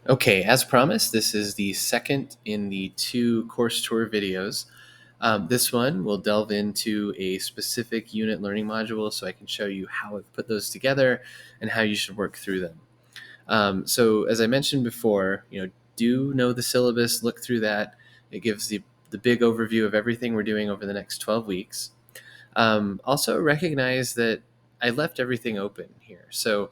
Okay, as promised, this is the second in the two course tour videos. This one will delve into a specific unit learning module so I can show you how I've put those together and how you should work through them. So as I mentioned before, do know the syllabus, look through that. It gives the big overview of everything we're doing over the next 12 weeks. Also recognize that I left everything open here. So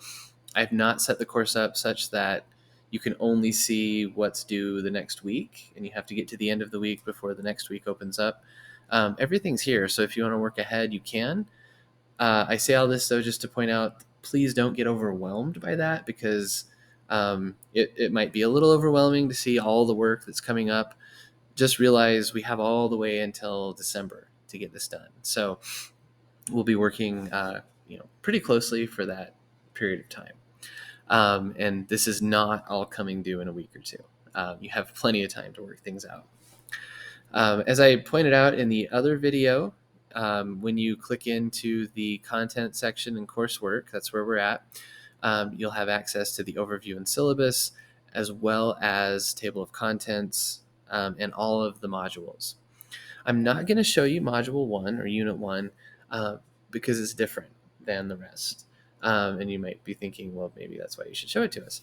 I've not set the course up such that you can only see what's due the next week and you have to get to the end of the week before the next week opens up. Everything's here. So if you want to work ahead, you can. I say all this though just to point out, please don't get overwhelmed by that because it might be a little overwhelming to see all the work that's coming up. Just realize we have all the way until December to get this done. So we'll be working pretty closely for that period of time. And this is not all coming due in a week or two. You have plenty of time to work things out. As I pointed out in the other video, when you click into the content section in coursework, that's where we're at, you'll have access to the overview and syllabus, as well as table of contents and all of the modules. I'm not going to show you module 1 or unit 1 because it's different than the rest. And you might be thinking, well, maybe that's why you should show it to us.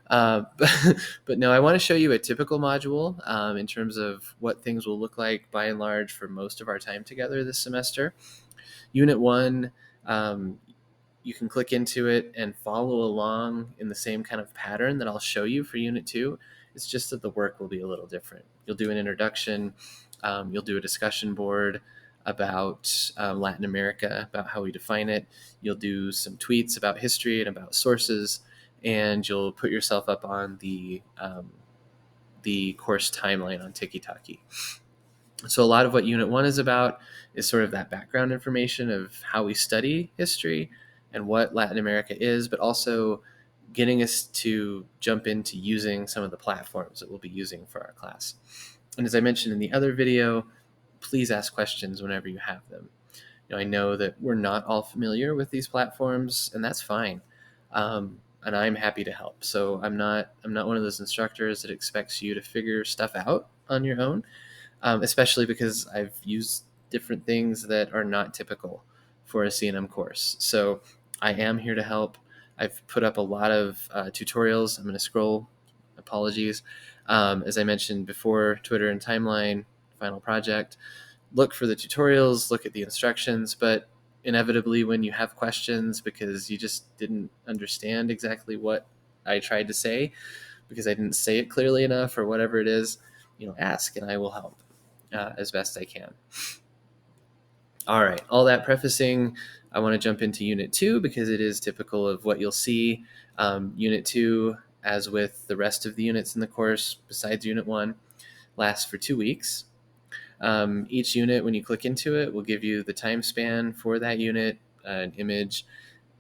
But no, I want to show you a typical module in terms of what things will look like by and large for most of our time together this semester. Unit 1, you can click into it and follow along in the same kind of pattern that I'll show you for Unit 2. It's just that the work will be a little different. You'll do an introduction, you'll do a discussion board about Latin America, about how we define it. You'll do some tweets about history and about sources, and you'll put yourself up on the course timeline on Tiki-Taki. So a lot of what Unit 1 is about is sort of that background information of how we study history and what Latin America is, but also getting us to jump into using some of the platforms that we'll be using for our class. And as I mentioned in the other video, please ask questions whenever you have them. I know that we're not all familiar with these platforms, and that's fine. And I'm happy to help. So I'm not one of those instructors that expects you to figure stuff out on your own, especially because I've used different things that are not typical for a C&M course. So I am here to help. I've put up a lot of tutorials. I'm going to scroll. Apologies. As I mentioned before, Twitter and timeline, final project. Look for the tutorials, look at the instructions, but inevitably when you have questions because you just didn't understand exactly what I tried to say, because I didn't say it clearly enough or whatever it is, ask and I will help as best I can. All right, all that prefacing, I want to jump into Unit 2 because it is typical of what you'll see. Unit 2, as with the rest of the units in the course, besides Unit 1, lasts for 2 weeks. Each unit, when you click into it, will give you the time span for that unit, an image,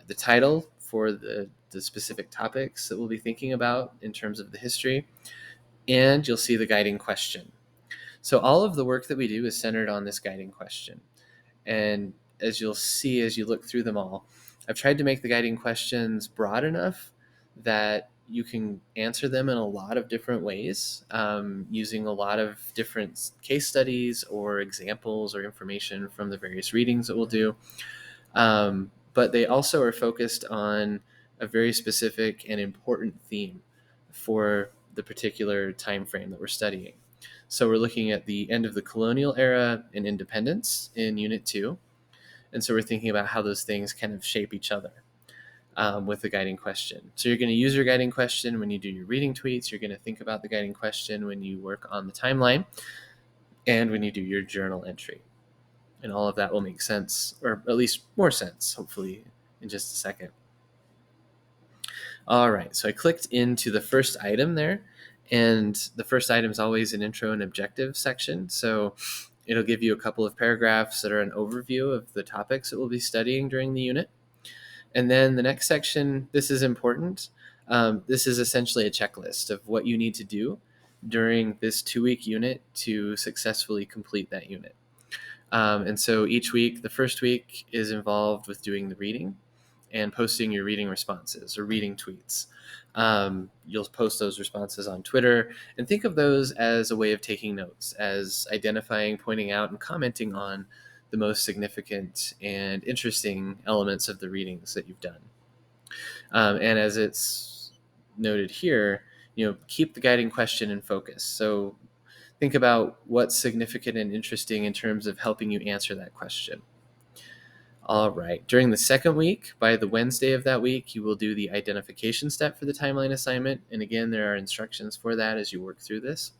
the title for the specific topics that we'll be thinking about in terms of the history, and you'll see the guiding question. So all of the work that we do is centered on this guiding question. And as you'll see as you look through them all, I've tried to make the guiding questions broad enough that you can answer them in a lot of different ways, using a lot of different case studies or examples or information from the various readings that we'll do. But they also are focused on a very specific and important theme for the particular time frame that we're studying. So we're looking at the end of the colonial era and independence in Unit 2. And so we're thinking about how those things kind of shape each other with the guiding question. So you're going to use your guiding question when you do your reading tweets. You're going to think about the guiding question when you work on the timeline and when you do your journal entry. And all of that will make sense, or at least more sense, hopefully, in just a second. All right, so I clicked into the first item there, and the first item is always an intro and objective section. So it'll give you a couple of paragraphs that are an overview of the topics that we'll be studying during the unit. And then the next section, this is important. This is essentially a checklist of what you need to do during this 2-week unit to successfully complete that unit. And so each week, the first week is involved with doing the reading. and posting your reading responses or reading tweets. You'll post those responses on Twitter, and think of those as a way of taking notes, as identifying, pointing out, and commenting on the most significant and interesting elements of the readings that you've done. And as it's noted here, keep the guiding question in focus. So think about what's significant and interesting in terms of helping you answer that question. All right. During the second week, by the Wednesday of that week, you will do the identification step for the timeline assignment. And again, there are instructions for that as you work through this.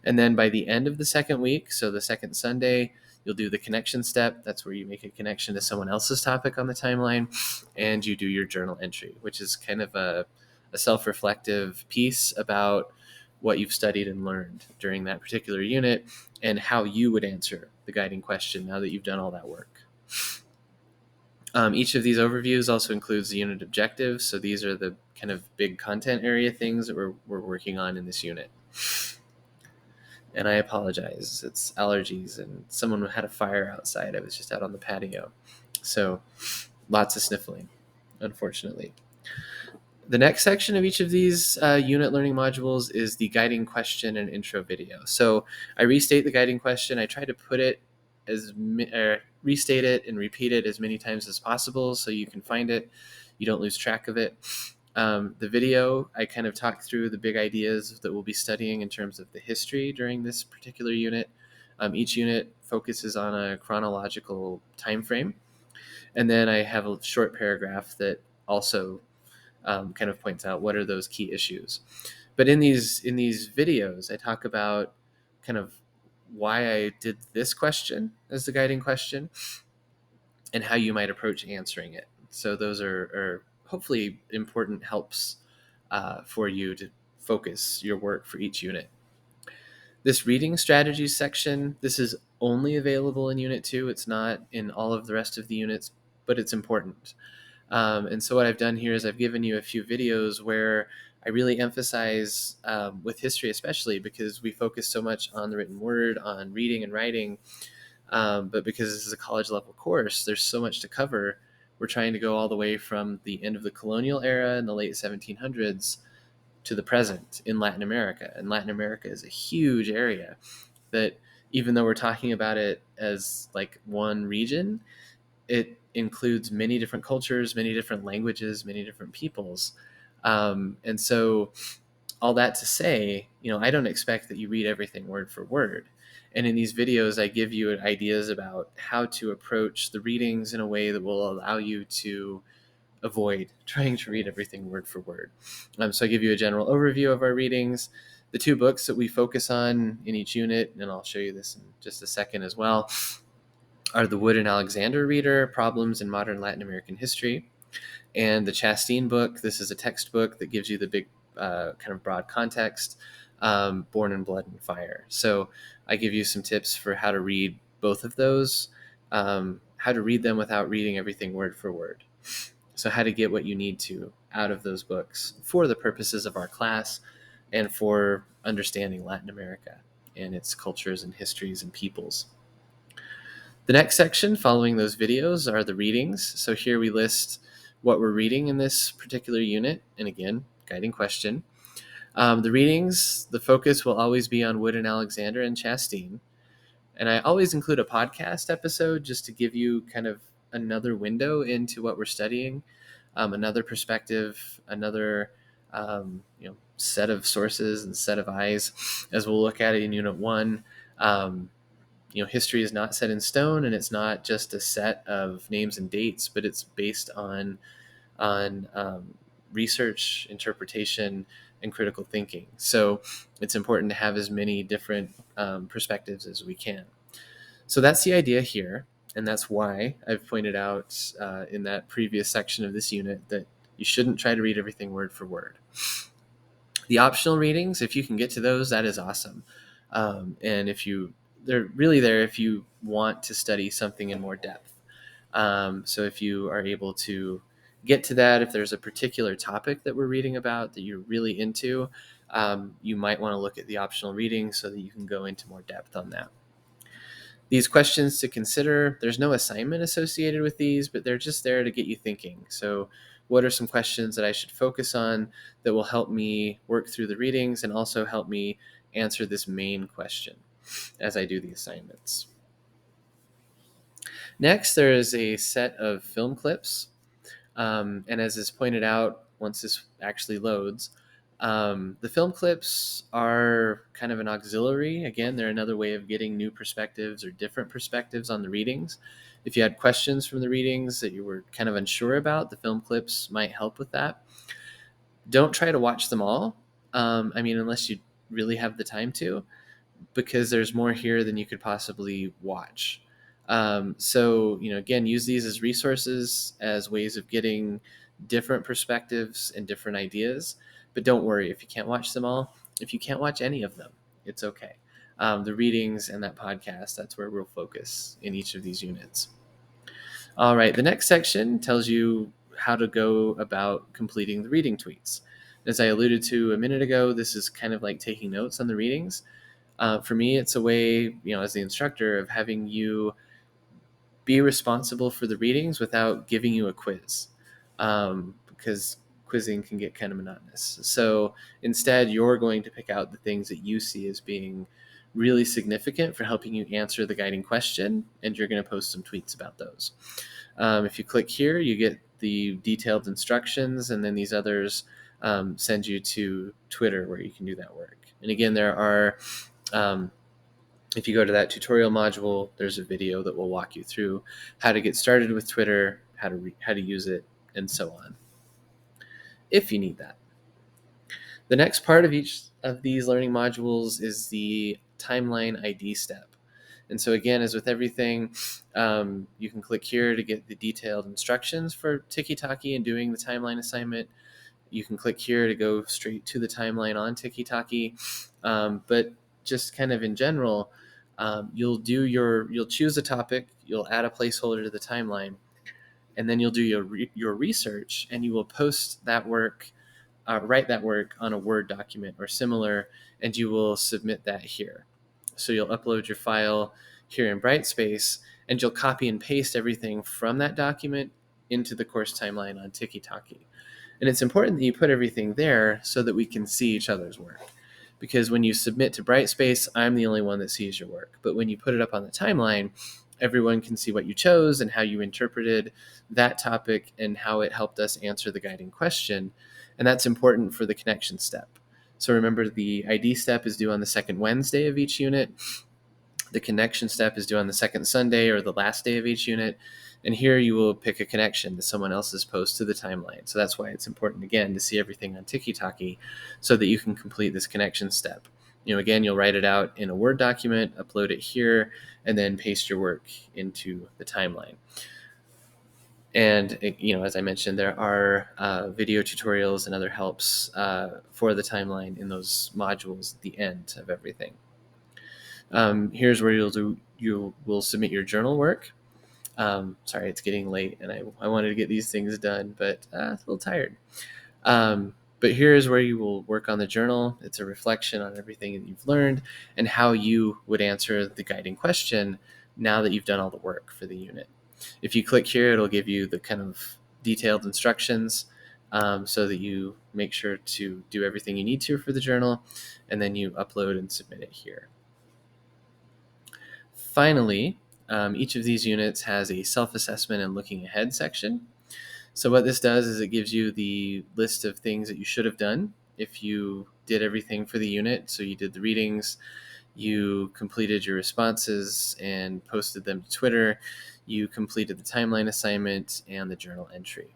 And then by the end of the second week, so the second Sunday, you'll do the connection step. That's where you make a connection to someone else's topic on the timeline, and you do your journal entry, which is kind of a self-reflective piece about what you've studied and learned during that particular unit and how you would answer the guiding question now that you've done all that work. Each of these overviews also includes the unit objectives. So these are the kind of big content area things that we're working on in this unit. And I apologize, it's allergies and someone had a fire outside. I was just out on the patio. So lots of sniffling, unfortunately. The next section of each of these unit learning modules is the guiding question and intro video. So I restate the guiding question. I try to put it restate it and repeat it as many times as possible so you can find it, you don't lose track of it. The video, I kind of talk through the big ideas that we'll be studying in terms of the history during this particular unit. Each unit focuses on a chronological time frame. And then I have a short paragraph that also kind of points out what are those key issues. But in these videos, I talk about kind of why I did this question as the guiding question and how you might approach answering it. So those are hopefully important helps for you to focus your work for each unit. This reading strategies section, this is only available in Unit 2. It's not in all of the rest of the units, but it's important. And so what I've done here is I've given you a few videos where I really emphasize, with history especially, because we focus so much on the written word, on reading and writing, but because this is a college level course, there's so much to cover. We're trying to go all the way from the end of the colonial era in the late 1700s to the present in Latin America. And Latin America is a huge area that, even though we're talking about it as like one region, it includes many different cultures, many different languages, many different peoples. And so all that to say, I don't expect that you read everything word for word. And in these videos, I give you ideas about how to approach the readings in a way that will allow you to avoid trying to read everything word for word. So I give you a general overview of our readings, the two books that we focus on in each unit, and I'll show you this in just a second as well, are the Wood and Alexander Reader, Problems in Modern Latin American History, and the Chasteen book. This is a textbook that gives you the big kind of broad context, Born in Blood and Fire. So I give you some tips for how to read both of those, how to read them without reading everything word for word. So how to get what you need to out of those books for the purposes of our class and for understanding Latin America and its cultures and histories and peoples. The next section following those videos are the readings. So here we list what we're reading in this particular unit. And again, guiding question. The readings, the focus will always be on Wood and Alexander and Chasteen. And I always include a podcast episode just to give you kind of another window into what we're studying, another perspective, another set of sources and set of eyes, as we'll look at it in Unit 1. History is not set in stone, and it's not just a set of names and dates, but it's based on research, interpretation, and critical thinking. So it's important to have as many different perspectives as we can. So that's the idea here, and that's why I've pointed out in that previous section of this unit that you shouldn't try to read everything word for word. The optional readings, if you can get to those, that is awesome. And they're really there if you want to study something in more depth. So if you are able to get to that, if there's a particular topic that we're reading about that you're really into, you might want to look at the optional readings so that you can go into more depth on that. These questions to consider, there's no assignment associated with these, but they're just there to get you thinking. So what are some questions that I should focus on that will help me work through the readings and also help me answer this main question as I do the assignments? Next, there is a set of film clips. And as is pointed out, once this actually loads, the film clips are kind of an auxiliary. Again, they're another way of getting new perspectives or different perspectives on the readings. If you had questions from the readings that you were kind of unsure about, the film clips might help with that. Don't try to watch them all. Unless you really have the time to, because there's more here than you could possibly watch. Again, use these as resources, as ways of getting different perspectives and different ideas. But don't worry if you can't watch them all. If you can't watch any of them, it's okay. The readings and that podcast, that's where we'll focus in each of these units. All right, the next section tells you how to go about completing the reading tweets. As I alluded to a minute ago, this is kind of like taking notes on the readings. For me, it's a way, as the instructor, of having you be responsible for the readings without giving you a quiz, because quizzing can get kind of monotonous. So instead, you're going to pick out the things that you see as being really significant for helping you answer the guiding question, and you're going to post some tweets about those. If you click here, you get the detailed instructions, and then these others send you to Twitter where you can do that work. And again, there are if you go to that tutorial module, there's a video that will walk you through how to get started with Twitter, how to use it, and so on, if you need that. The next part of each of these learning modules is the timeline ID step. And so again, as with everything, you can click here to get the detailed instructions for Tiki-Taki and doing the timeline assignment. You can click here to go straight to the timeline on Tiki-Taki. But just kind of in general, you'll choose a topic, you'll add a placeholder to the timeline, and then you'll do your research, and you will post that work, write that work on a Word document or similar, and you will submit that here. So you'll upload your file here in Brightspace, and you'll copy and paste everything from that document into the course timeline on Tiki-Taki. And it's important that you put everything there so that we can see each other's work. Because when you submit to Brightspace, I'm the only one that sees your work. But when you put it up on the timeline, everyone can see what you chose and how you interpreted that topic and how it helped us answer the guiding question. And that's important for the connection step. So remember, the ID step is due on the second Wednesday of each unit. The connection step is due on the second Sunday or the last day of each unit. And here you will pick a connection to someone else's post to the timeline. So that's why it's important, again, to see everything on Tiki-Taki so that you can complete this connection step. Again, you'll write it out in a Word document, upload it here, and then paste your work into the timeline. And, as I mentioned, there are video tutorials and other helps for the timeline in those modules at the end of everything. Here's where you will submit your journal work. Sorry, it's getting late, and I wanted to get these things done, but a little tired. But here's where you will work on the journal. It's a reflection on everything that you've learned and how you would answer the guiding question now that you've done all the work for the unit. If you click here, it'll give you the kind of detailed instructions so that you make sure to do everything you need to for the journal, and then you upload and submit it here. Finally, each of these units has a self-assessment and looking ahead section. So what this does is it gives you the list of things that you should have done if you did everything for the unit. So you did the readings, you completed your responses and posted them to Twitter, you completed the timeline assignment and the journal entry.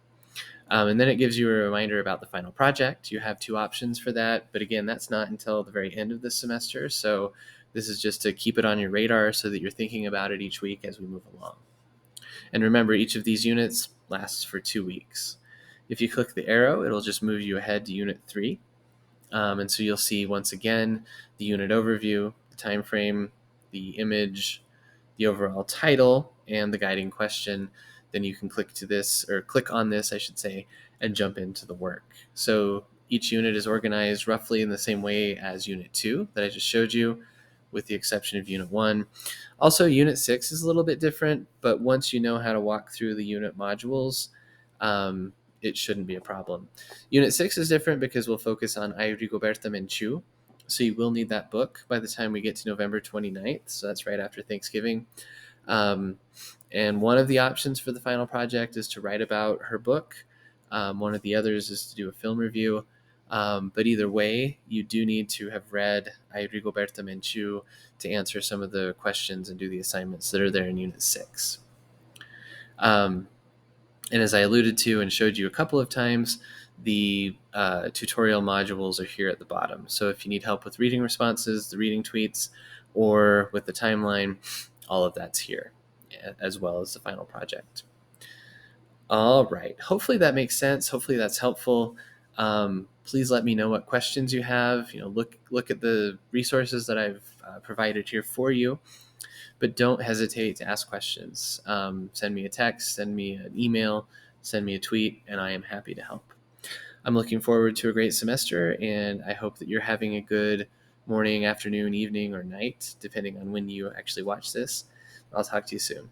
And then it gives you a reminder about the final project. You have 2 options for that, but again, that's not until the very end of the semester. So this is just to keep it on your radar so that you're thinking about it each week as we move along. And remember, each of these units lasts for 2 weeks. If you click the arrow, it'll just move you ahead to Unit 3. And so you'll see, once again, the unit overview, the time frame, the image, the overall title, and the guiding question. Then you can click on this, I should say, and jump into the work. So each unit is organized roughly in the same way as Unit 2 that I just showed you, with the exception of Unit 1. Also, Unit 6 is a little bit different, but once you know how to walk through the unit modules, it shouldn't be a problem. Unit 6 is different because we'll focus on I, Rigoberta Menchú. So you will need that book by the time we get to November 29th. So that's right after Thanksgiving. And one of the options for the final project is to write about her book. One of the others is to do a film review. But either way, you do need to have read I, Rigoberta Menchú to answer some of the questions and do the assignments that are there in Unit 6. And as I alluded to and showed you a couple of times, the tutorial modules are here at the bottom. So if you need help with reading responses, the reading tweets, or with the timeline, all of that's here, as well as the final project. All right. Hopefully that makes sense. Hopefully that's helpful. Please let me know what questions you have. Look at the resources that I've provided here for you. But don't hesitate to ask questions. Send me a text, send me an email, send me a tweet, and I am happy to help. I'm looking forward to a great semester, and I hope that you're having a good morning, afternoon, evening, or night, depending on when you actually watch this. I'll talk to you soon.